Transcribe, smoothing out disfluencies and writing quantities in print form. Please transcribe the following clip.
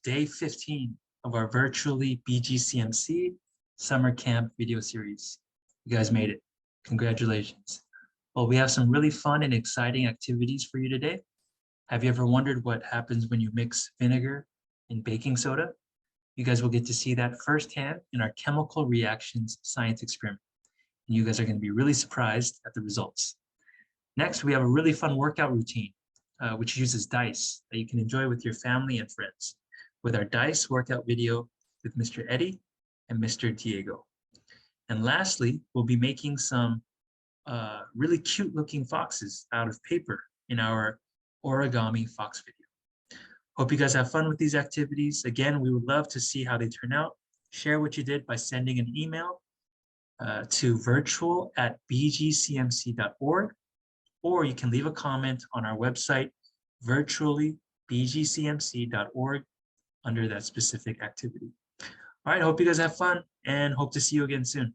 day 15 of our virtually BGCMC summer camp video series. You guys made it. Congratulations. Well, we have some really fun and exciting activities for you today. Have you ever wondered what happens when you mix vinegar and baking soda? You guys will get to see that firsthand in our chemical reactions science experiment. And you guys are going to be really surprised at the results. Next, we have a really fun workout routine, which uses dice that you can enjoy with your family and friends, with our dice workout video with Mr. Eddie and Mr. Diego. And lastly, we'll be making some really cute looking foxes out of paper in our origami fox video. Hope you guys have fun with these activities. Again, we would love to see how they turn out. Share what you did by sending an email to virtual@bgcmc.org, or you can leave a comment on our website, virtually.bgcmc.org, under that specific activity. All right, hope you guys have fun and hope to see you again soon.